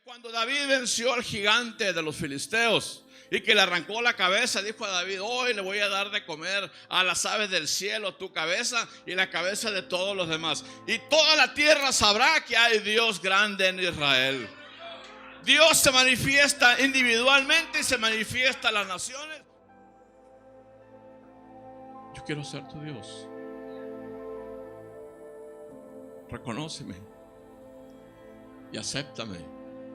Cuando David venció al gigante de los filisteos y que le arrancó la cabeza, dijo a David: hoy le voy a dar de comer a las aves del cielo tu cabeza y la cabeza de todos los demás, y toda la tierra sabrá que hay Dios grande en Israel. Dios se manifiesta individualmente y se manifiesta a las naciones. Yo quiero ser tu Dios. Reconóceme y acéptame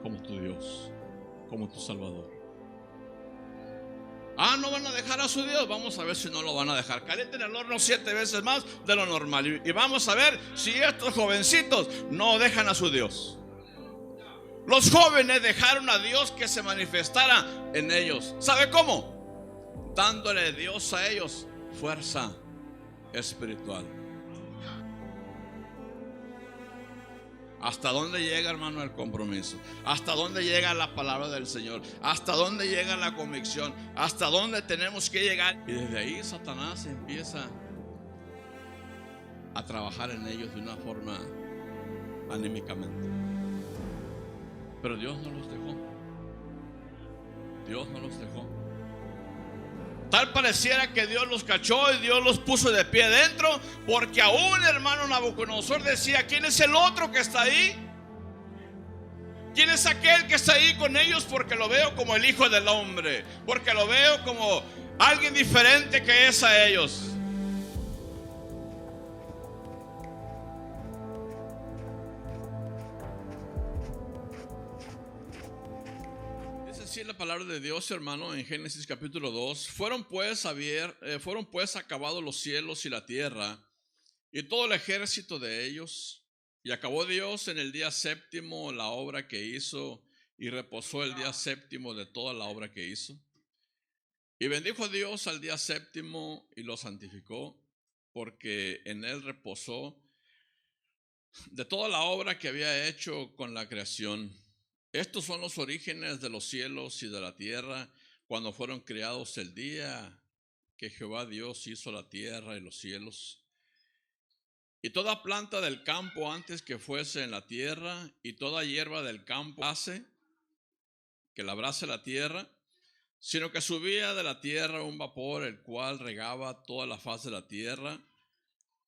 como tu Dios, como tu Salvador. No van a dejar a su Dios. Vamos a ver si no lo van a dejar. Calienten el horno 7 veces más de lo normal. Y vamos a ver si estos jovencitos no dejan a su Dios. Los jóvenes dejaron a Dios que se manifestara en ellos. ¿Sabe cómo? Dándole Dios a ellos fuerza espiritual. ¿Hasta dónde llega, hermano, el compromiso? ¿Hasta dónde llega la palabra del Señor? ¿Hasta dónde llega la convicción? ¿Hasta dónde tenemos que llegar? Y desde ahí Satanás empieza a trabajar en ellos de una forma anímicamente. Pero Dios no los dejó. Dios no los dejó. Tal pareciera que Dios los cachó y Dios los puso de pie dentro, porque aún, hermano, Nabucodonosor decía: ¿quién es el otro que está ahí? ¿Quién es aquel que está ahí con ellos? Porque lo veo como el Hijo del Hombre, porque lo veo como alguien diferente que es a ellos. Dice la palabra de Dios, hermano, en Génesis capítulo 2. Fueron pues acabados los cielos y la tierra y todo el ejército de ellos, y acabó Dios en el día séptimo la obra que hizo, y reposó el día séptimo de toda la obra que hizo. Y bendijo Dios al día séptimo y lo santificó, porque en él reposó de toda la obra que había hecho con la creación. Estos son los orígenes de los cielos y de la tierra, cuando fueron creados el día que Jehová Dios hizo la tierra y los cielos. Y toda planta del campo antes que fuese en la tierra, y toda hierba del campo hace que labrase la tierra, sino que subía de la tierra un vapor, el cual regaba toda la faz de la tierra.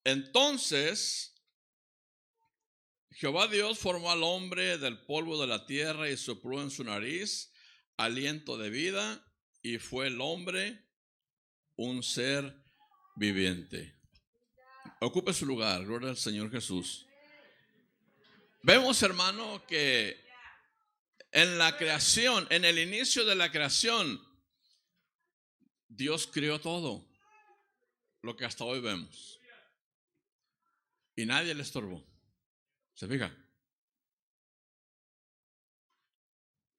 Entonces Jehová Dios formó al hombre del polvo de la tierra y sopló en su nariz aliento de vida, y fue el hombre un ser viviente. Ocupe su lugar, gloria al Señor Jesús. Vemos, hermano, que en la creación, en el inicio de la creación, Dios creó todo lo que hasta hoy vemos, y nadie le estorbó. ¿Se fija?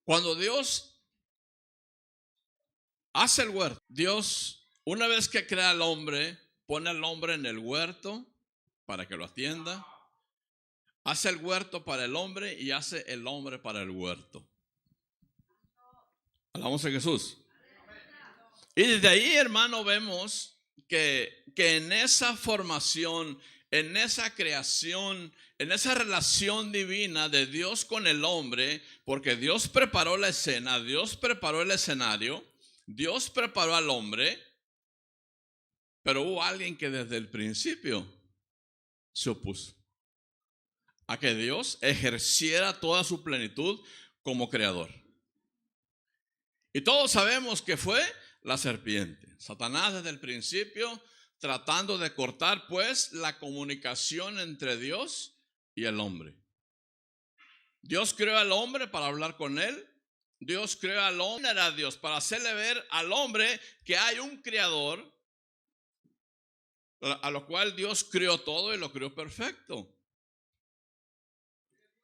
Cuando Dios hace el huerto, Dios, una vez que crea al hombre, pone al hombre en el huerto para que lo atienda. Hace el huerto para el hombre y hace el hombre para el huerto. Alabamos a Jesús. Y desde ahí, hermano, vemos que en esa formación, en esa creación, en esa relación divina de Dios con el hombre, porque Dios preparó la escena, Dios preparó el escenario, Dios preparó al hombre, pero hubo alguien que desde el principio se opuso a que Dios ejerciera toda su plenitud como creador. Y todos sabemos que fue la serpiente. Satanás desde el principio tratando de cortar pues la comunicación entre Dios y el hombre. Dios creó al hombre para hablar con él. Dios creó al hombre, era Dios, para hacerle ver al hombre que hay un creador, a lo cual Dios creó todo y lo creó perfecto.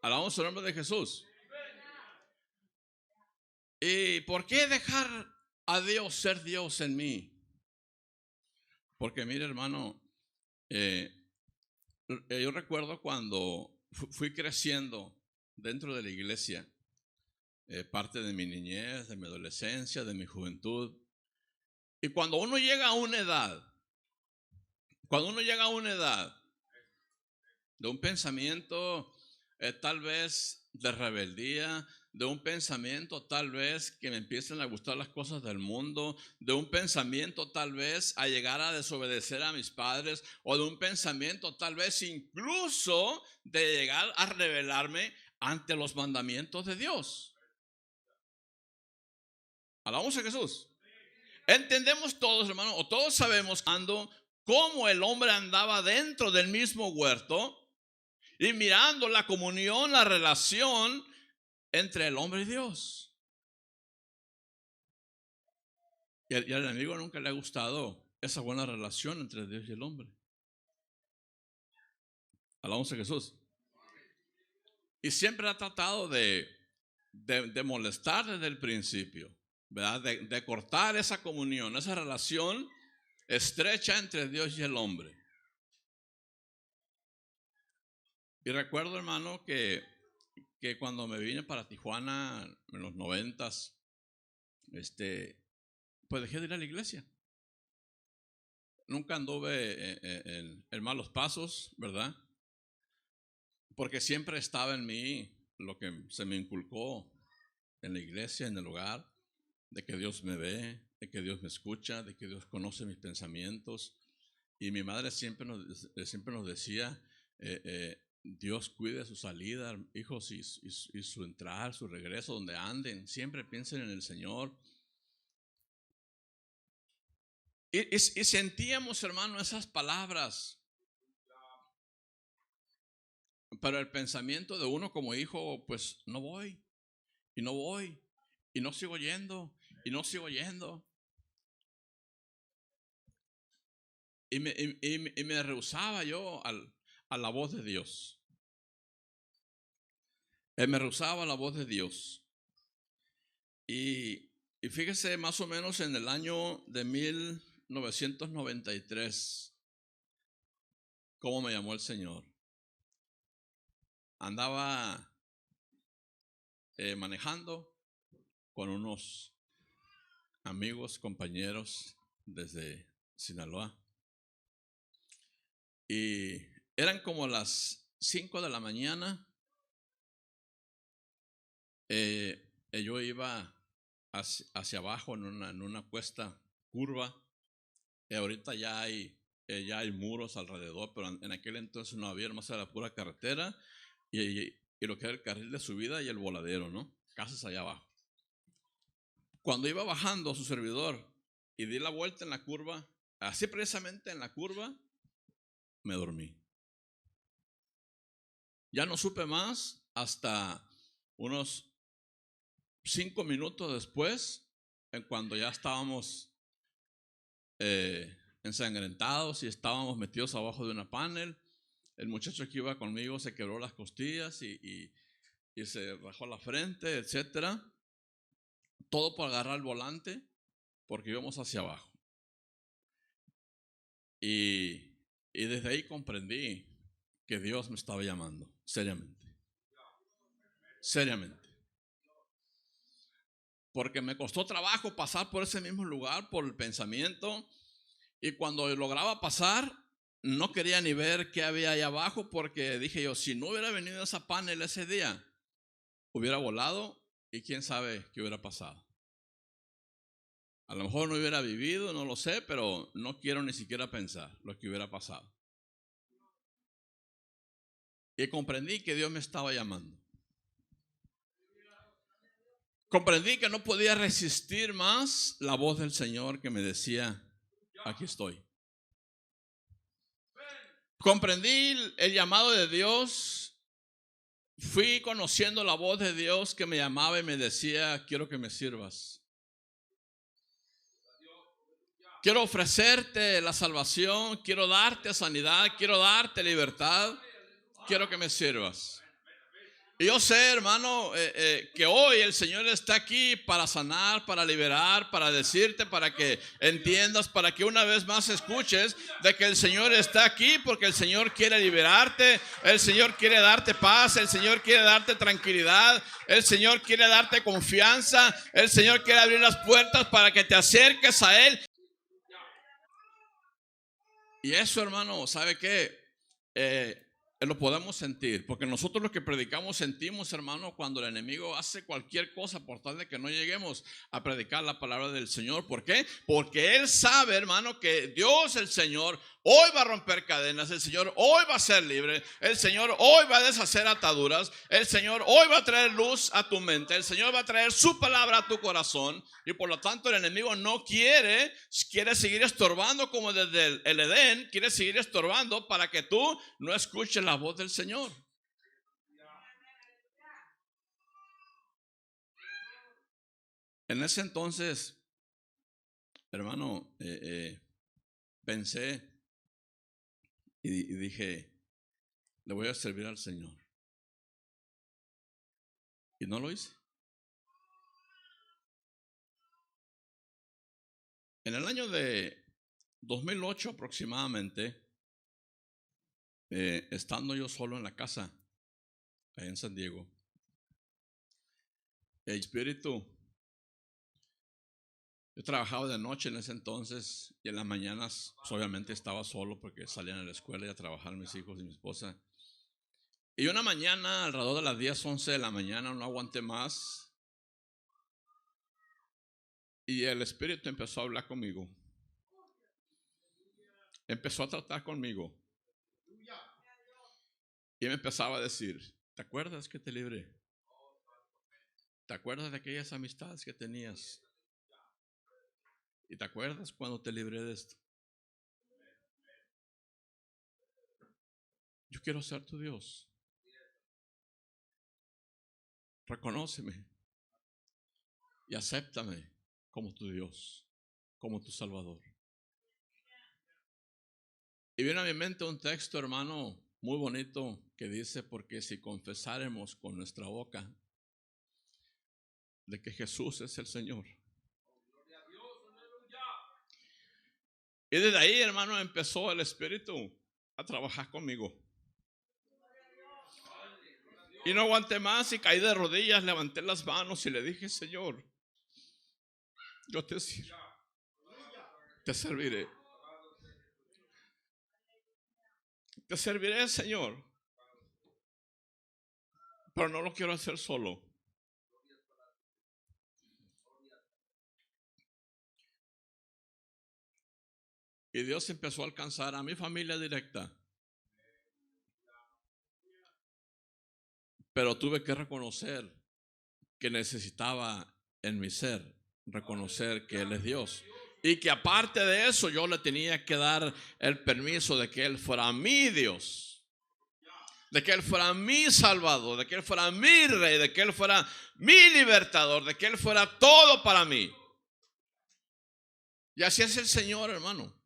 Alabamos el nombre de Jesús. ¿Y por qué dejar a Dios ser Dios en mí? Porque mire, hermano, yo recuerdo cuando fui creciendo dentro de la iglesia, parte de mi niñez, de mi adolescencia, de mi juventud. Y cuando uno llega a una edad, de un pensamiento tal vez de rebeldía, de un pensamiento tal vez que me empiecen a gustar las cosas del mundo, de un pensamiento tal vez a llegar a desobedecer a mis padres, o de un pensamiento tal vez incluso de llegar a rebelarme ante los mandamientos de Dios. Alabamos a Jesús. Entendemos todos, hermanos, o todos sabemos cómo el hombre andaba dentro del mismo huerto y mirando la comunión, la relación entre el hombre y Dios. Y al enemigo nunca le ha gustado esa buena relación entre Dios y el hombre. Alabamos a Jesús. Y siempre ha tratado de molestar desde el principio, ¿verdad? De cortar esa comunión, esa relación estrecha entre Dios y el hombre. Y recuerdo, hermano, que cuando me vine para Tijuana en los 90s, pues dejé de ir a la iglesia. Nunca anduve en malos pasos, ¿verdad? Porque siempre estaba en mí lo que se me inculcó en la iglesia, en el hogar, de que Dios me ve, de que Dios me escucha, de que Dios conoce mis pensamientos. Y mi madre siempre nos decía, Dios cuide su salida, hijos, y su entrar, su regreso, donde anden, siempre piensen en el Señor. Y sentíamos, hermano, esas palabras. Pero el pensamiento de uno como hijo, pues no voy, y no voy, y no sigo yendo, y no sigo yendo. Y me rehusaba yo a la voz de Dios. Me rehusaba a la voz de Dios. Y fíjese, más o menos en el año de 1993, cómo me llamó el Señor. Andaba manejando con unos amigos, compañeros desde Sinaloa. Y eran como las 5 de la mañana. Yo iba hacia abajo en una cuesta curva. Ahorita ya hay muros alrededor, pero en aquel entonces no había, más era la pura carretera y lo que era el carril de subida y el voladero, ¿no? Casas allá abajo. Cuando iba bajando su servidor y di la vuelta en la curva, así precisamente en la curva, me dormí. Ya no supe más hasta unos 5 minutos después, cuando ya estábamos ensangrentados y estábamos metidos abajo de una panel. El muchacho que iba conmigo se quebró las costillas y se rajó la frente, etcétera. Todo por agarrar el volante, porque íbamos hacia abajo. Y desde ahí comprendí que Dios me estaba llamando, seriamente. Seriamente. Porque me costó trabajo pasar por ese mismo lugar, por el pensamiento. Y cuando lograba pasar, no quería ni ver qué había ahí abajo, porque dije yo, si no hubiera venido esa panel ese día, hubiera volado y quién sabe qué hubiera pasado. A lo mejor no hubiera vivido, no lo sé, pero no quiero ni siquiera pensar lo que hubiera pasado. Y comprendí que Dios me estaba llamando. Comprendí que no podía resistir más la voz del Señor que me decía, aquí estoy. Comprendí el llamado de Dios. Fui conociendo la voz de Dios que me llamaba y me decía, quiero que me sirvas. Quiero ofrecerte la salvación, quiero darte sanidad, quiero darte libertad, quiero que me sirvas. Y yo sé, hermano, que hoy el Señor está aquí para sanar, para liberar, para decirte, para que entiendas, para que una vez más escuches de que el Señor está aquí porque el Señor quiere liberarte, el Señor quiere darte paz, el Señor quiere darte tranquilidad, el Señor quiere darte confianza, el Señor quiere abrir las puertas para que te acerques a Él. Y eso, hermano, ¿sabe qué? Lo podemos sentir, porque nosotros los que predicamos sentimos, hermano, cuando el enemigo hace cualquier cosa por tal de que no lleguemos a predicar la palabra del Señor. ¿Por qué? Porque él sabe, hermano, que Dios, el Señor, hoy va a romper cadenas, el Señor hoy va a ser libre, el Señor hoy va a deshacer ataduras, el Señor hoy va a traer luz a tu mente, el Señor va a traer su palabra a tu corazón, y por lo tanto el enemigo no quiere seguir estorbando como desde el Edén, quiere seguir estorbando para que tú no escuches la voz del Señor. En ese entonces, hermano, pensé y dije, le voy a servir al Señor. Y no lo hice. En el año de 2008 aproximadamente, estando yo solo en la casa, ahí en San Diego, el Espíritu, yo trabajaba de noche en ese entonces y en las mañanas pues, obviamente estaba solo porque salían a la escuela y a trabajar mis hijos y mi esposa. Y una mañana, alrededor de las 10, 11 de la mañana, no aguanté más. Y el Espíritu empezó a hablar conmigo. Empezó a tratar conmigo. Y me empezaba a decir, ¿te acuerdas que te libré? ¿Te acuerdas de aquellas amistades que tenías? ¿Y te acuerdas cuando te libré de esto? Yo quiero ser tu Dios. Reconóceme y acéptame como tu Dios, como tu Salvador. Y viene a mi mente un texto, hermano, muy bonito que dice, porque si confesáremos con nuestra boca de que Jesús es el Señor. Y desde ahí, hermano, empezó el Espíritu a trabajar conmigo. Y no aguanté más y caí de rodillas, levanté las manos y le dije, Señor, yo te sirvo, te serviré. Te serviré, Señor, pero no lo quiero hacer solo. Y Dios empezó a alcanzar a mi familia directa. Pero tuve que reconocer que necesitaba en mi ser reconocer que Él es Dios. Y que aparte de eso yo le tenía que dar el permiso de que Él fuera mi Dios. De que Él fuera mi Salvador, de que Él fuera mi Rey, de que Él fuera mi libertador, de que Él fuera todo para mí. Y así es el Señor, hermano.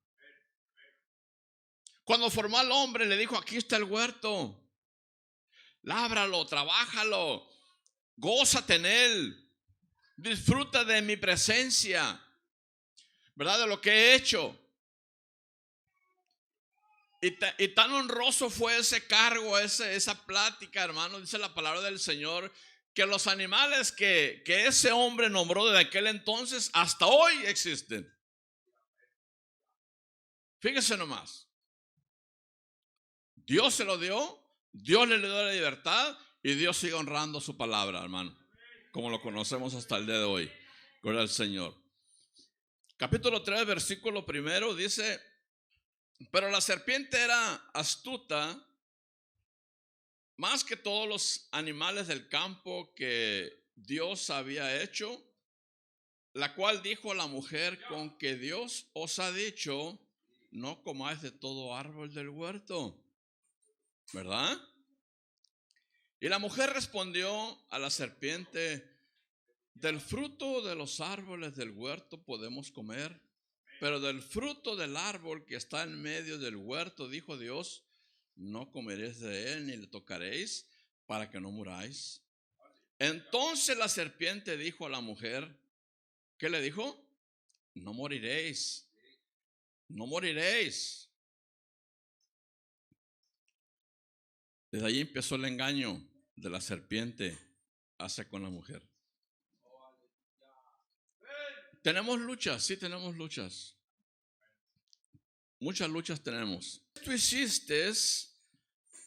Cuando formó al hombre le dijo, aquí está el huerto. Lábralo, trabájalo, gózate en él, disfruta de mi presencia, ¿verdad? De lo que he hecho. Y tan honroso fue ese cargo, esa plática, hermano, dice la palabra del Señor, que los animales que ese hombre nombró desde aquel entonces hasta hoy existen. Fíjese nomás. Dios se lo dio, Dios le dio la libertad y Dios sigue honrando su palabra, hermano, como lo conocemos hasta el día de hoy. Gloria al Señor. Capítulo 3, versículo 1 dice, pero la serpiente era astuta más que todos los animales del campo que Dios había hecho, la cual dijo a la mujer, con que Dios os ha dicho, no comáis de todo árbol del huerto, ¿verdad? Y la mujer respondió a la serpiente, del fruto de los árboles del huerto podemos comer, pero del fruto del árbol que está en medio del huerto, dijo Dios, no comeréis de él ni le tocaréis para que no muráis. Entonces la serpiente dijo a la mujer, ¿qué le dijo? No moriréis, no moriréis. Desde allí empezó el engaño de la serpiente hacia con la mujer. Tenemos luchas, sí tenemos luchas. Muchas luchas tenemos. Tú hiciste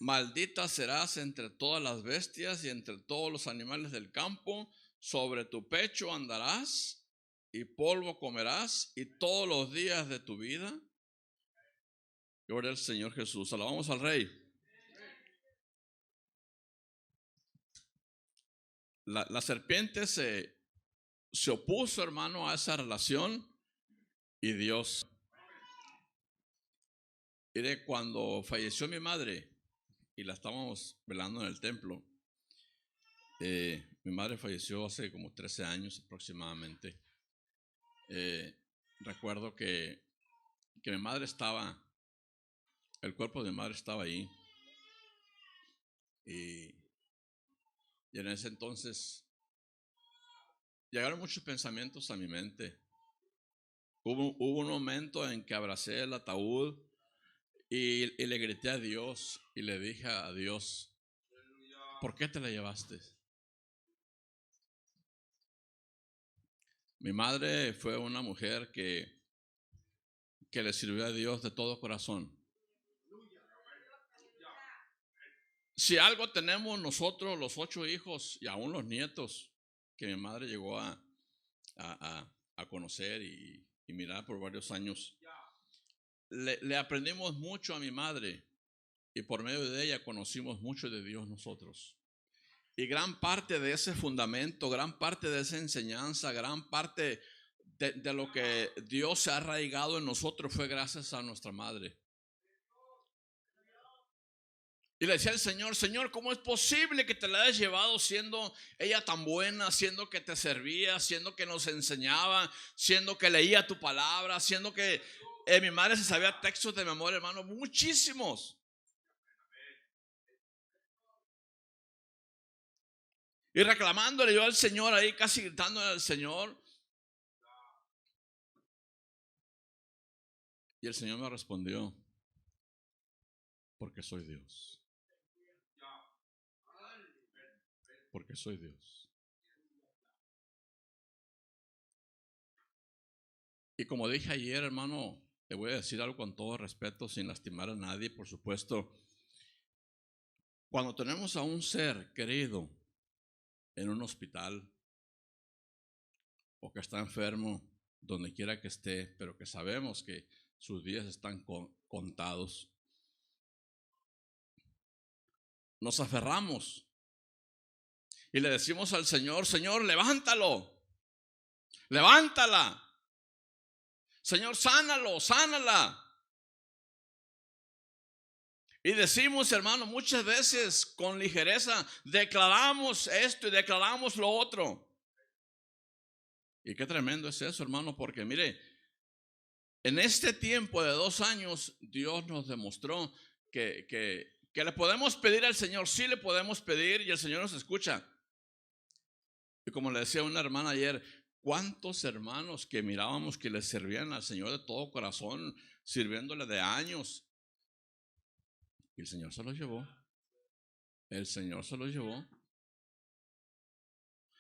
maldita serás entre todas las bestias y entre todos los animales del campo. Sobre tu pecho andarás y polvo comerás y todos los días de tu vida. Gloria al Señor Jesús. Alabamos al Rey. La serpiente se opuso, hermano, a esa relación, y Dios. Mire, cuando falleció mi madre y la estábamos velando en el templo, mi madre falleció hace como 13 años aproximadamente. Recuerdo que mi madre estaba, el cuerpo de mi madre estaba ahí, y en ese entonces llegaron muchos pensamientos a mi mente. Hubo un momento en que abracé el ataúd y le grité a Dios y le dije a Dios: ¿por qué te la llevaste? Mi madre fue una mujer que le sirvió a Dios de todo corazón. Si algo tenemos nosotros, los 8 hijos y aún los nietos que mi madre llegó a conocer y mirar por varios años, le aprendimos mucho a mi madre, y por medio de ella conocimos mucho de Dios nosotros. Y gran parte de ese fundamento, gran parte de esa enseñanza, gran parte de lo que Dios se ha arraigado en nosotros fue gracias a nuestra madre. Y le decía al Señor: Señor, ¿cómo es posible que te la hayas llevado siendo ella tan buena, siendo que te servía, siendo que nos enseñaba, siendo que leía tu palabra, siendo que mi madre se sabía textos de memoria, hermano, muchísimos? Y reclamándole yo al Señor ahí, casi gritándole al Señor. Y el Señor me respondió: porque soy Dios. Porque soy Dios. Y como dije ayer, hermano, le voy a decir algo con todo respeto, sin lastimar a nadie, por supuesto. Cuando tenemos a un ser querido en un hospital, o que está enfermo, donde quiera que esté, pero que sabemos que sus días están contados, nos aferramos y le decimos al Señor: Señor, levántalo, levántala. Señor, sánalo, sánala. Y decimos, hermano, muchas veces con ligereza, declaramos esto y declaramos lo otro. Y qué tremendo es eso, hermano, porque mire, en este tiempo de 2 años, Dios nos demostró que le podemos pedir al Señor. Sí le podemos pedir y el Señor nos escucha. Y como le decía una hermana ayer, ¿cuántos hermanos que mirábamos que le servían al Señor de todo corazón, sirviéndole de años? Y el Señor se los llevó. El Señor se los llevó.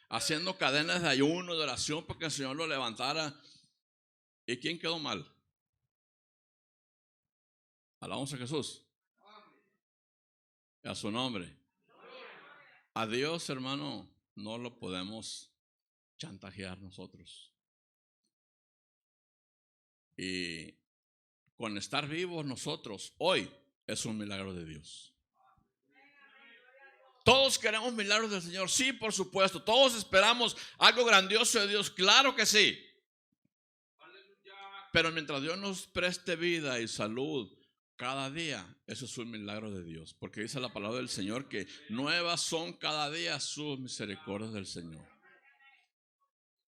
Haciendo cadenas de ayuno, de oración, para que el Señor lo levantara. ¿Y quién quedó mal? Alabamos a Jesús. A su nombre. A Dios, hermano, no lo podemos chantajear nosotros. Y con estar vivos nosotros hoy es un milagro de Dios. Todos queremos milagros del Señor, sí, por supuesto. Todos esperamos algo grandioso de Dios, claro que sí. Pero mientras Dios nos preste vida y salud cada día, eso es un milagro de Dios. Porque dice la palabra del Señor que nuevas son cada día sus misericordias del Señor.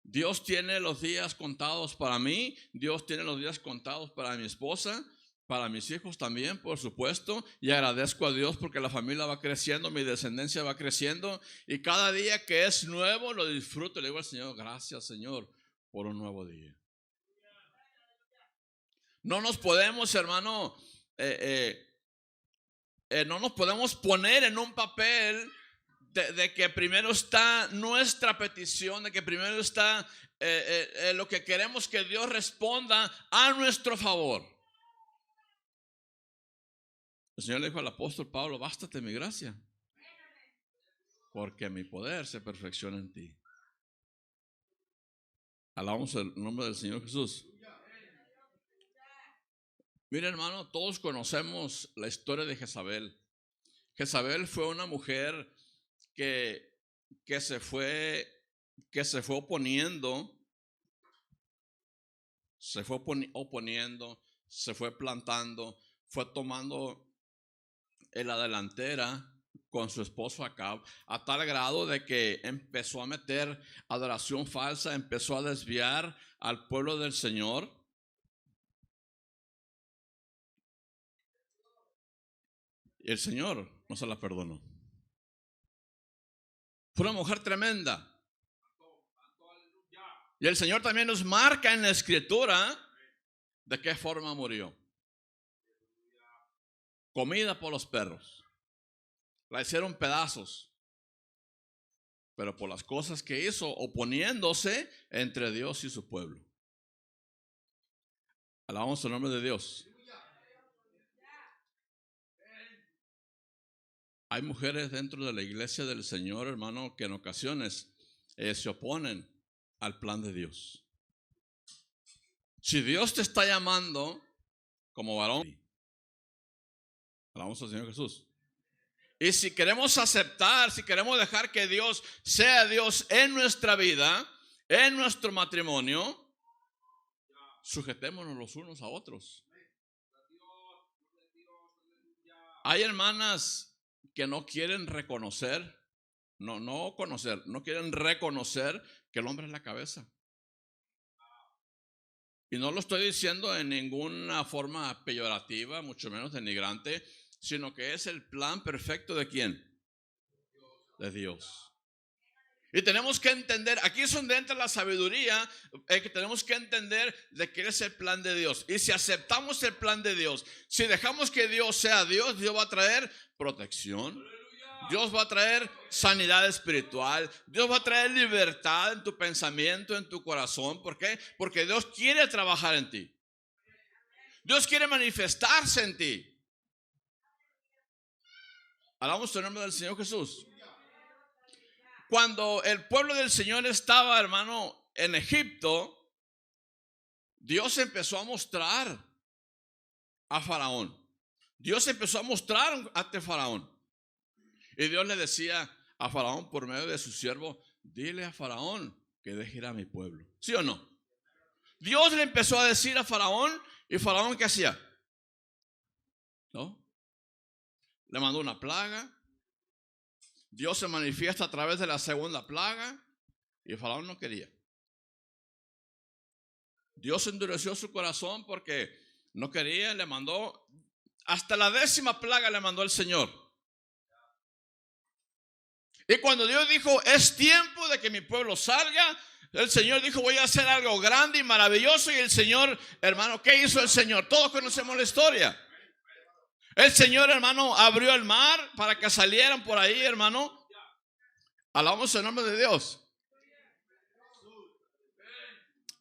Dios tiene los días contados para mí. Dios tiene los días contados para mi esposa, para mis hijos también, por supuesto. Y agradezco a Dios porque la familia va creciendo, mi descendencia va creciendo. Y cada día que es nuevo lo disfruto. Le digo al Señor: gracias, Señor, por un nuevo día. No nos podemos, hermano, no nos podemos poner en un papel de que primero está nuestra petición, de que primero está lo que queremos que Dios responda a nuestro favor. El Señor le dijo al apóstol Pablo: bástate mi gracia, porque mi poder se perfecciona en ti. Alabamos el nombre del Señor Jesús. Mira, hermano, todos conocemos la historia de Jezabel. Jezabel fue una mujer que se fue oponiendo, se fue plantando, fue tomando la delantera con su esposo Acab, a tal grado de que empezó a meter adoración falsa, empezó a desviar al pueblo del Señor. Y el Señor no se la perdonó. Fue una mujer tremenda. Y el Señor también nos marca en la Escritura de qué forma murió. Comida por los perros. La hicieron pedazos. Pero por las cosas que hizo, oponiéndose entre Dios y su pueblo. Alabamos el nombre de Dios. Hay mujeres dentro de la iglesia del Señor, hermano, que en ocasiones se oponen al plan de Dios. Si Dios te está llamando como varón, alabamos al Señor Jesús. Y si queremos aceptar, si queremos dejar que Dios sea Dios en nuestra vida, en nuestro matrimonio, sujetémonos los unos a otros. Hay hermanas que no quieren reconocer, no quieren reconocer que el hombre es la cabeza. Y no lo estoy diciendo en ninguna forma peyorativa, mucho menos denigrante, sino que es el plan perfecto ¿de quién? De Dios. Y tenemos que entender, aquí es donde entra la sabiduría, que tenemos que entender de qué es el plan de Dios. Y si aceptamos el plan de Dios, si dejamos que Dios sea Dios, Dios va a traer protección. Dios va a traer sanidad espiritual. Dios va a traer libertad en tu pensamiento, en tu corazón. ¿Por qué? Porque Dios quiere trabajar en ti. Dios quiere manifestarse en ti. Alabamos el nombre del Señor Jesús. Cuando el pueblo del Señor estaba, hermano, en Egipto, Dios empezó a mostrar a Faraón. Dios empezó a mostrar ante Faraón. Y Dios le decía a Faraón por medio de su siervo: dile a Faraón que deje ir a mi pueblo. ¿Sí o no? Dios le empezó a decir a Faraón, y Faraón ¿qué hacía? ¿No? Le mandó una plaga. Dios se manifiesta a través de la segunda plaga y Faraón no quería. Dios endureció su corazón porque no quería, le mandó hasta la 10ª plaga, le mandó el Señor. Y cuando Dios dijo: es tiempo de que mi pueblo salga, el Señor dijo: voy a hacer algo grande y maravilloso. Y el Señor, hermano, ¿qué hizo el Señor? Todos conocemos la historia. El Señor, hermano, abrió el mar para que salieran por ahí, hermano. Alabamos el nombre de Dios.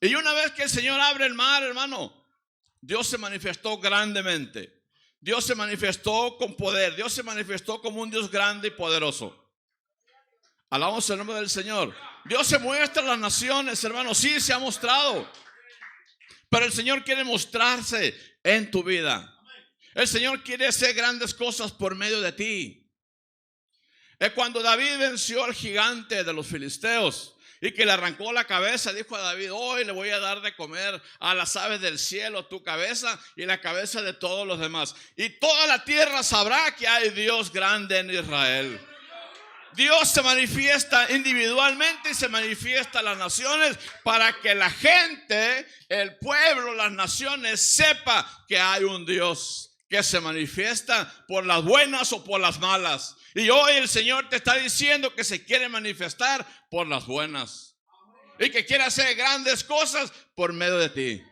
Y una vez que el Señor abre el mar, hermano, Dios se manifestó grandemente. Dios se manifestó con poder. Dios se manifestó como un Dios grande y poderoso. Alabamos el nombre del Señor. Dios se muestra a las naciones, hermano. Sí, se ha mostrado. Pero el Señor quiere mostrarse en tu vida. El Señor quiere hacer grandes cosas por medio de ti. Es cuando David venció al gigante de los filisteos y que le arrancó la cabeza, dijo a David: hoy le voy a dar de comer a las aves del cielo tu cabeza y la cabeza de todos los demás. Y toda la tierra sabrá que hay Dios grande en Israel. Dios se manifiesta individualmente y se manifiesta a las naciones para que la gente, el pueblo, las naciones sepa que hay un Dios que se manifiesta por las buenas o por las malas. Y hoy el Señor te está diciendo que se quiere manifestar por las buenas y que quiere hacer grandes cosas por medio de ti.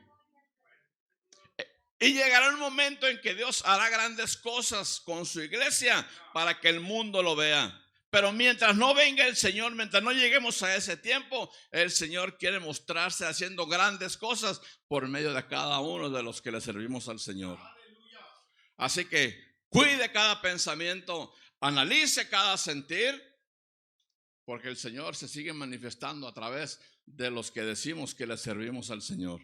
Y llegará un momento en que Dios hará grandes cosas con su iglesia para que el mundo lo vea. Pero mientras no venga el Señor, mientras no lleguemos a ese tiempo, el Señor quiere mostrarse haciendo grandes cosas por medio de cada uno de los que le servimos al Señor. Así que Cuide cada pensamiento, analice cada sentir, porque el Señor se sigue manifestando a través de los que decimos que le servimos al Señor.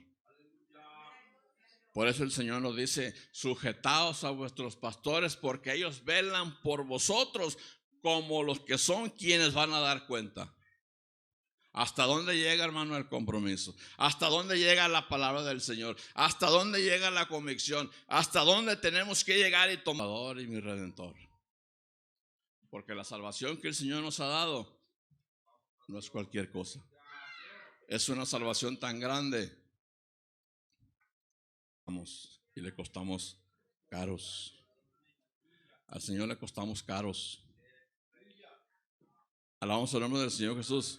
Por eso el Señor nos dice: sujetaos a vuestros pastores, porque ellos velan por vosotros como los que son quienes van a dar cuenta. ¿Hasta dónde llega, hermano, el compromiso? ¿Hasta dónde llega la palabra del Señor? ¿Hasta dónde llega la convicción? ¿Hasta dónde tenemos que llegar y tomar y mi Redentor? Porque la salvación que el Señor nos ha dado no es cualquier cosa. Es una salvación tan grande y le costamos caros. Al Señor le costamos caros. Alabamos el nombre del Señor Jesús.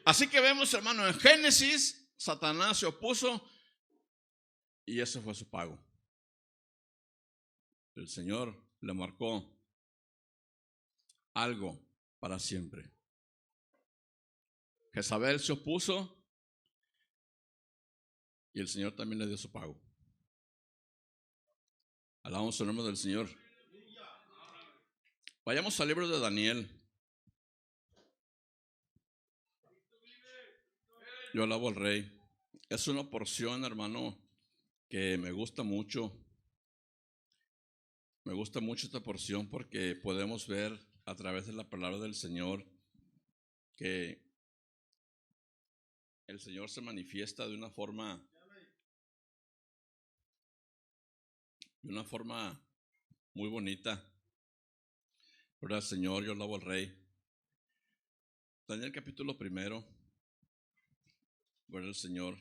Así que vemos, hermano, en Génesis, Satanás se opuso y ese fue su pago. El Señor le marcó algo para siempre. Jezabel se opuso y el Señor también le dio su pago. Alabamos el nombre del Señor. Vayamos al libro de Daniel. Yo alabo al Rey. Es una porción, hermano, que me gusta mucho. Me gusta mucho esta porción porque podemos ver a través de la palabra del Señor que el Señor se manifiesta de una forma muy bonita. Gloria al Señor, yo alabo al Rey. Daniel capítulo 1. Gloria al Señor.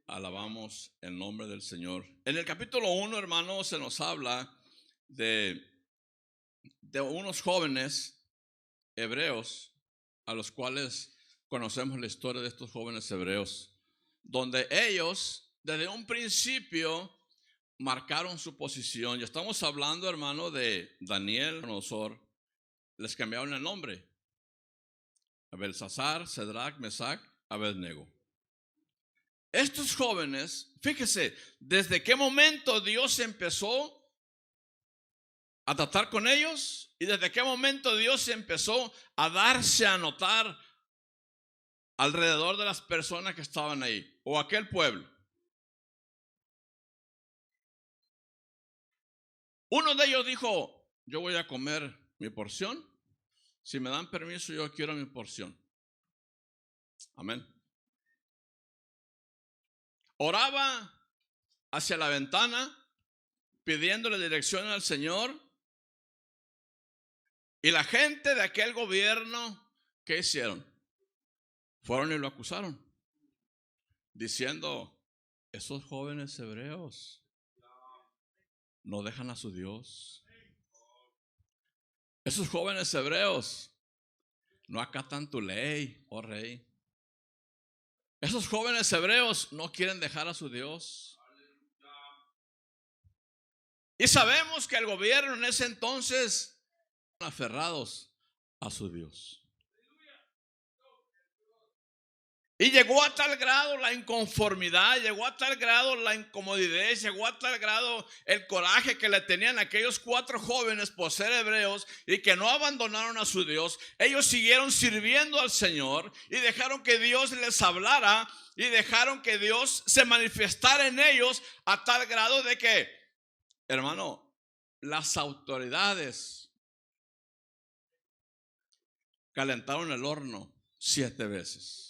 Alabamos el nombre del Señor. En el capítulo 1, hermano, se nos habla de unos jóvenes hebreos a los cuales conocemos la historia de estos jóvenes hebreos, donde ellos desde un principio marcaron su posición. Y estamos hablando, hermano, de Daniel, Nabucodonosor. Les cambiaron el nombre: Belsasar, Sadrach, Mesach, Abednego. Estos jóvenes, fíjese, desde qué momento Dios empezó a tratar con ellos y desde qué momento Dios empezó a darse a notar alrededor de las personas que estaban ahí o aquel pueblo. Uno de ellos dijo: yo voy a comer mi porción. Si me dan permiso, yo quiero mi porción. Amén. Oraba hacia la ventana pidiéndole dirección al Señor. Y la gente de aquel gobierno, ¿qué hicieron? Fueron y lo acusaron, diciendo: esos jóvenes hebreos no dejan a su Dios. Esos jóvenes hebreos no acatan tu ley, oh rey. Esos jóvenes hebreos no quieren dejar a su Dios. Y sabemos que el gobierno en ese entonces aferrados a su Dios. Y llegó a tal grado la inconformidad, llegó a tal grado la incomodidad, llegó a tal grado el coraje que le tenían aquellos 4 jóvenes por ser hebreos y que no abandonaron a su Dios. Ellos siguieron sirviendo al Señor y dejaron que Dios les hablara y dejaron que Dios se manifestara en ellos a tal grado de que, hermano, las autoridades calentaron el horno 7 veces.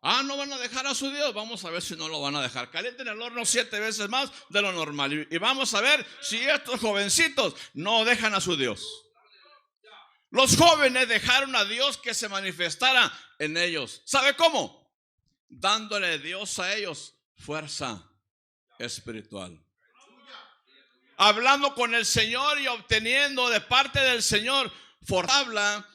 No van a dejar a su Dios. Vamos a ver si no lo van a dejar. Calienten el horno 7 veces más de lo normal. Y vamos a ver si estos jovencitos no dejan a su Dios. Los jóvenes dejaron a Dios que se manifestara en ellos. ¿Sabe cómo? Dándole Dios a ellos fuerza espiritual. Hablando con el Señor y obteniendo de parte del Señor. Habla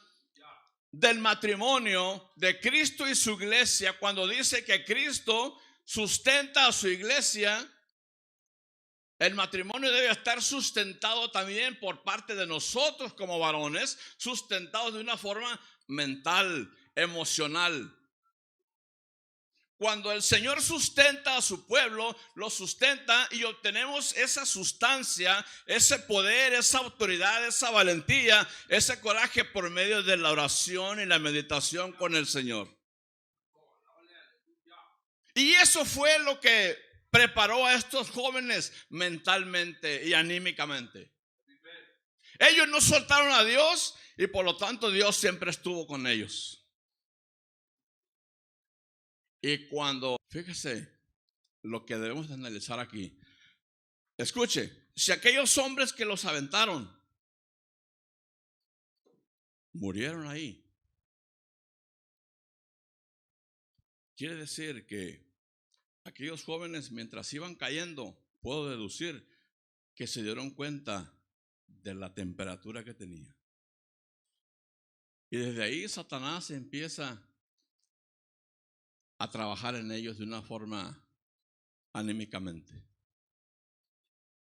del matrimonio de Cristo y su iglesia, cuando dice que Cristo sustenta a su iglesia. El matrimonio debe estar sustentado también por parte de nosotros como varones, sustentados de una forma mental, emocional. Cuando el Señor sustenta a su pueblo, lo sustenta y obtenemos esa sustancia, ese poder, esa autoridad, esa valentía, ese coraje por medio de la oración y la meditación con el Señor. Y eso fue lo que preparó a estos jóvenes mentalmente y anímicamente. Ellos no soltaron a Dios y por lo tanto Dios siempre estuvo con ellos. Y cuando, fíjese lo que debemos de analizar aquí. Escuche, si aquellos hombres que los aventaron murieron ahí, quiere decir que aquellos jóvenes, mientras iban cayendo, puedo deducir que se dieron cuenta de la temperatura que tenía. Y desde ahí Satanás empieza a trabajar en ellos de una forma anímicamente.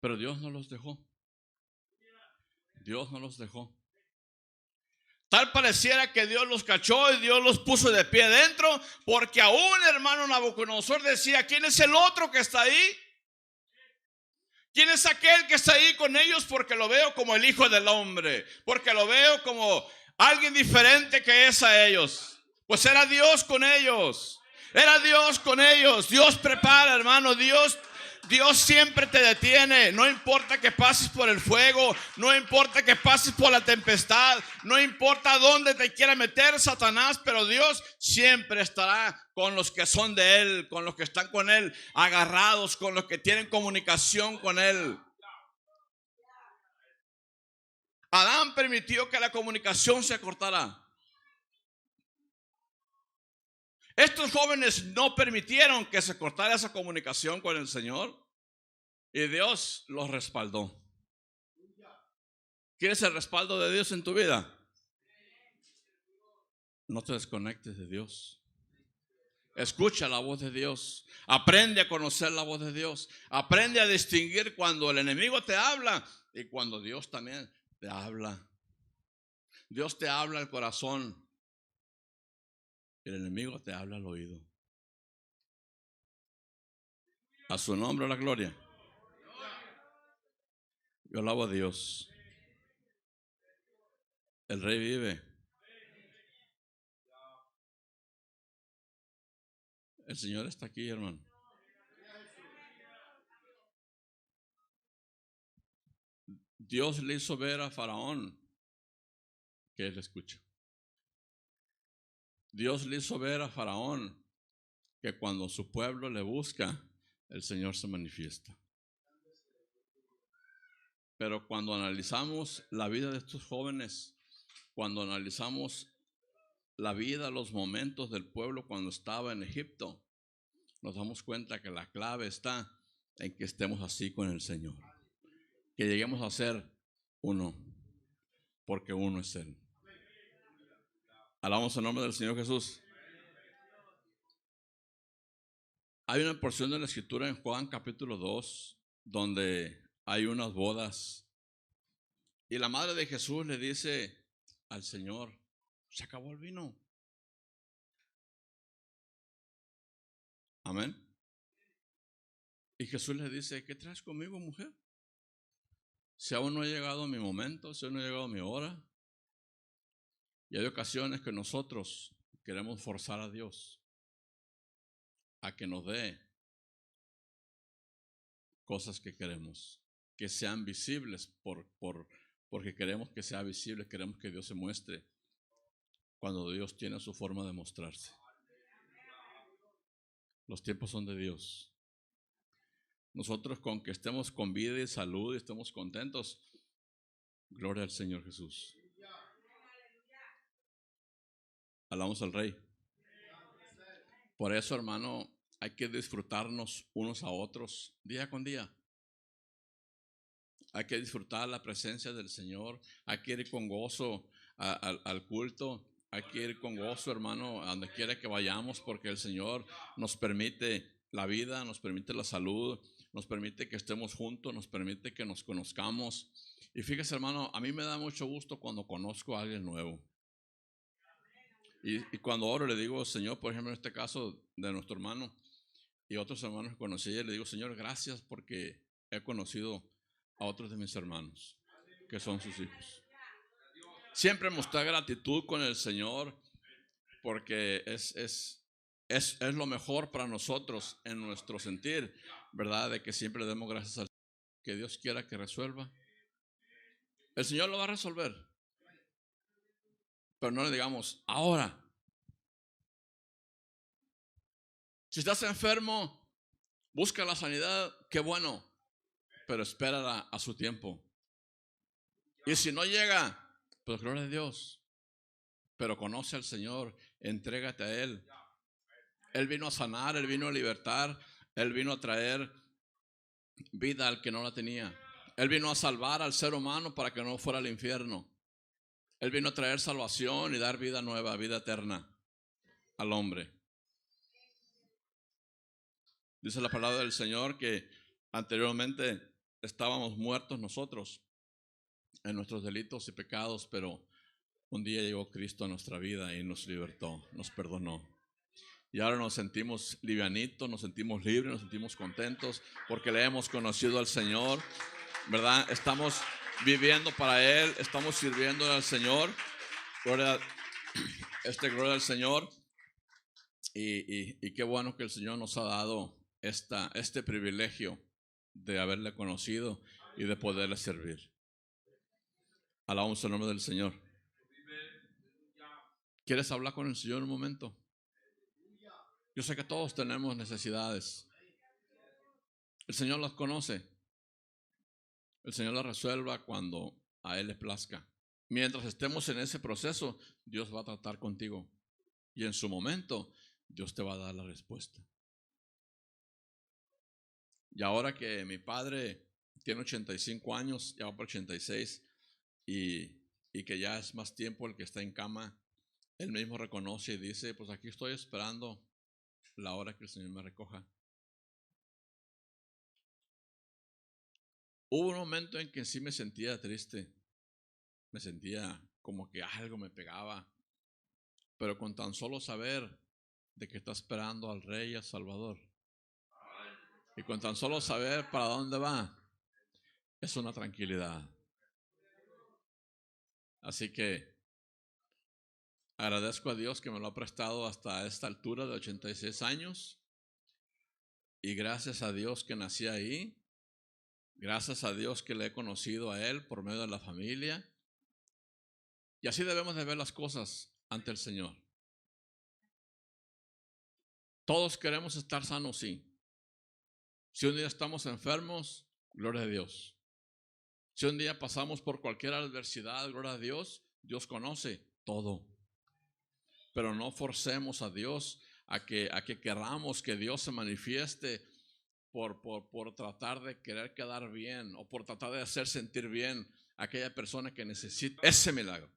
Pero Dios no los dejó. Dios no los dejó. Tal pareciera que Dios los cachó y Dios los puso de pie dentro, porque aún hermano Nabucodonosor decía, ¿quién es el otro que está ahí? ¿Quién es aquel que está ahí con ellos? Porque lo veo como el Hijo del Hombre, porque lo veo como alguien diferente que es a ellos. Pues era Dios con ellos. Era Dios con ellos. Dios prepara, hermano. Dios siempre te detiene. No importa que pases por el fuego, no importa que pases por la tempestad, no importa dónde te quiera meter Satanás, pero Dios siempre estará con los que son de Él, con los que están con Él, agarrados, con los que tienen comunicación con Él. Adán permitió que la comunicación se cortara. Estos jóvenes no permitieron que se cortara esa comunicación con el Señor y Dios los respaldó. ¿Quieres el respaldo de Dios en tu vida? No te desconectes de Dios. Escucha la voz de Dios. Aprende a conocer la voz de Dios. Aprende a distinguir cuando el enemigo te habla y cuando Dios también te habla. Dios te habla al corazón. El enemigo te habla al oído. A su nombre la gloria. Yo alabo a Dios. El Rey vive. El Señor está aquí, hermano. Dios le hizo ver a Faraón que él escucha. Dios le hizo ver a Faraón que cuando su pueblo le busca, el Señor se manifiesta. Pero cuando analizamos la vida de estos jóvenes, cuando analizamos la vida, los momentos del pueblo cuando estaba en Egipto, nos damos cuenta que la clave está en que estemos así con el Señor. Que lleguemos a ser uno, porque uno es Él. Alabamos el nombre del Señor Jesús. Hay una porción de la escritura en Juan capítulo 2 donde hay unas bodas y la madre de Jesús le dice al Señor, se acabó el vino. Amén. Y Jesús le dice, ¿qué traes conmigo, mujer? Si aún no ha llegado mi momento, si aún no ha llegado mi hora. Y hay ocasiones que nosotros queremos forzar a Dios a que nos dé cosas que queremos, que sean visibles porque queremos que sea visible, queremos que Dios se muestre cuando Dios tiene su forma de mostrarse. Los tiempos son de Dios. Nosotros con que estemos con vida y salud y estemos contentos, gloria al Señor Jesús. Alabamos al Rey. Por eso, hermano, hay que disfrutarnos unos a otros día con día. Hay que disfrutar la presencia del Señor. Hay que ir con gozo al culto. Hay que ir con gozo, hermano, a donde quiera que vayamos, porque el Señor nos permite la vida, nos permite la salud, nos permite que estemos juntos, nos permite que nos conozcamos. Y fíjese, hermano, a mí me da mucho gusto cuando conozco a alguien nuevo. Y cuando oro le digo, Señor, por ejemplo, en este caso de nuestro hermano y otros hermanos que conocí, le digo, Señor, gracias porque he conocido a otros de mis hermanos que son sus hijos. Siempre mostrar gratitud con el Señor porque es lo mejor para nosotros en nuestro sentir, ¿verdad? De que siempre le demos gracias al Señor, que Dios quiera que resuelva. El Señor lo va a resolver. Pero no le digamos, ahora. Si estás enfermo, busca la sanidad, qué bueno, pero espérala a su tiempo. Y si no llega, pues gloria a Dios. Pero conoce al Señor, entrégate a Él. Él vino a sanar, Él vino a libertar, Él vino a traer vida al que no la tenía. Él vino a salvar al ser humano para que no fuera al infierno. Él vino a traer salvación y dar vida nueva, vida eterna al hombre. Dice la palabra del Señor que anteriormente estábamos muertos nosotros en nuestros delitos y pecados, pero un día llegó Cristo a nuestra vida y nos libertó, nos perdonó. Y ahora nos sentimos livianitos, nos sentimos libres, nos sentimos contentos porque le hemos conocido al Señor, ¿verdad? Estamos viviendo para Él, estamos sirviendo al Señor. Gloria al Señor. Y qué bueno que el Señor nos ha dado este privilegio de haberle conocido y de poderle servir. Alabamos el nombre del Señor. ¿Quieres hablar con el Señor un momento? Yo sé que todos tenemos necesidades. El Señor las conoce. El Señor las resuelva cuando a Él le plazca. Mientras estemos en ese proceso, Dios va a tratar contigo. Y en su momento, Dios te va a dar la respuesta. Y ahora que mi padre tiene 85 años, ya va por 86, y que ya es más tiempo el que está en cama, él mismo reconoce y dice, pues aquí estoy esperando la hora que el Señor me recoja. Hubo un momento en que sí me sentía triste, me sentía como que algo me pegaba, pero con tan solo saber de que está esperando al Rey y al Salvador, y con tan solo saber para dónde va, es una tranquilidad. Así que agradezco a Dios que me lo ha prestado hasta esta altura de 86 años. Y gracias a Dios que nací ahí. Gracias a Dios que le he conocido a Él por medio de la familia. Y así debemos de ver las cosas ante el Señor. Todos queremos estar sanos, sí. Si un día estamos enfermos, gloria a Dios. Si un día pasamos por cualquier adversidad, gloria a Dios, Dios conoce todo. Pero no forcemos a Dios a que queramos que Dios se manifieste por tratar de querer quedar bien o por tratar de hacer sentir bien a aquella persona que necesita ese milagro.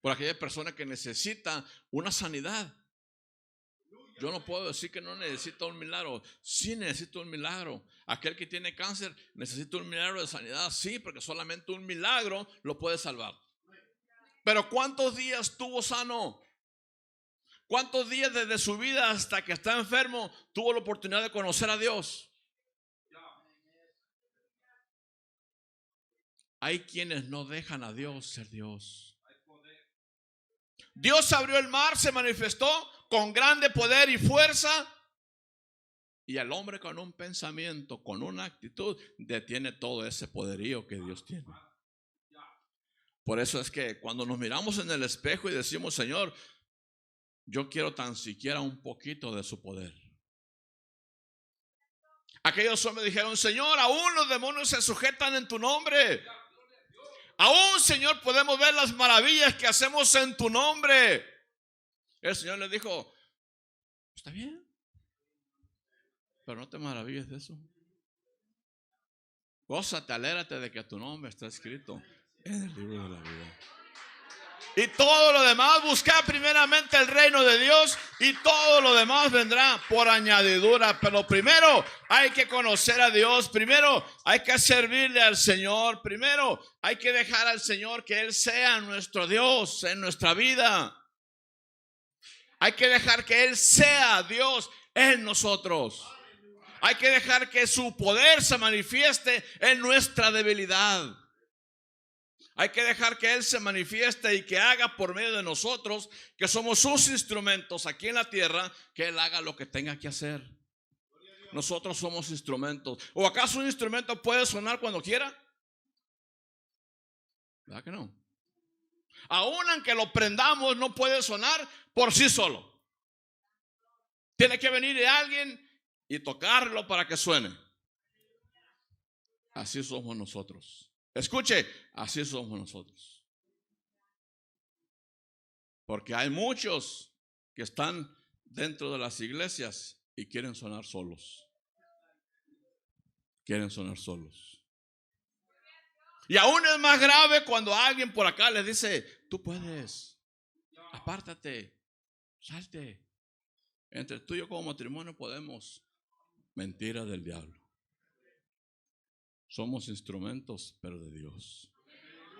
Por aquella persona que necesita una sanidad. Yo no puedo decir que no necesita un milagro. Sí necesito un milagro. Aquel que tiene cáncer necesita un milagro de sanidad. Sí, porque solamente un milagro lo puede salvar. Pero ¿cuántos días estuvo sano? ¿Cuántos días desde su vida hasta que está enfermo tuvo la oportunidad de conocer a Dios? Hay quienes no dejan a Dios ser Dios. Dios abrió el mar, se manifestó con grande poder y fuerza. Y el hombre con un pensamiento, con una actitud, detiene todo ese poderío que Dios tiene. Por eso es que cuando nos miramos en el espejo y decimos, Señor, yo quiero tan siquiera un poquito de su poder. Aquellos hombres dijeron, Señor, aún los demonios se sujetan en tu nombre. Aún, Señor, podemos ver las maravillas que hacemos en tu nombre. El Señor les dijo, está bien, pero no te maravilles de eso. Gózate, alérate de que tu nombre está escrito en el libro de la vida. Y todo lo demás, buscar primeramente el reino de Dios y todo lo demás vendrá por añadidura. Pero primero hay que conocer a Dios, primero hay que servirle al Señor, primero hay que dejar al Señor que Él sea nuestro Dios en nuestra vida. Hay que dejar que Él sea Dios en nosotros. Hay que dejar que su poder se manifieste en nuestra debilidad. Hay que dejar que Él se manifieste y que haga por medio de nosotros, que somos sus instrumentos aquí en la tierra, que Él haga lo que tenga que hacer. Nosotros somos instrumentos. ¿O acaso un instrumento puede sonar cuando quiera? ¿Verdad que no? Aún aunque lo prendamos, no puede sonar por sí solo. Tiene que venir de alguien y tocarlo para que suene. Así somos nosotros. Escuche, así somos nosotros. Porque hay muchos que están dentro de las iglesias y quieren sonar solos. Quieren sonar solos. Y aún es más grave cuando alguien por acá les dice: tú puedes, apártate, salte. Entre tú y yo como matrimonio podemos. Mentira del diablo. Somos instrumentos, pero de Dios.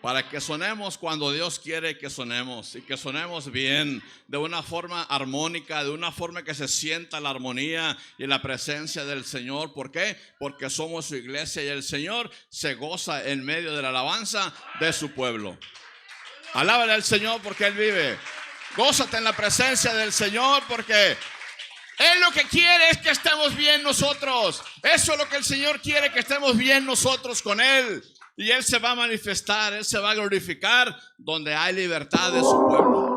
Para que sonemos cuando Dios quiere que sonemos. Y que sonemos bien, de una forma armónica, de una forma que se sienta la armonía y la presencia del Señor. ¿Por qué? Porque somos su iglesia y el Señor se goza en medio de la alabanza de su pueblo. Alábale al Señor porque Él vive. Gózate en la presencia del Señor porque Él lo que quiere es que estemos bien nosotros. Eso es lo que el Señor quiere, que estemos bien nosotros con Él. Y Él se va a manifestar, Él se va a glorificar donde hay libertad de su pueblo.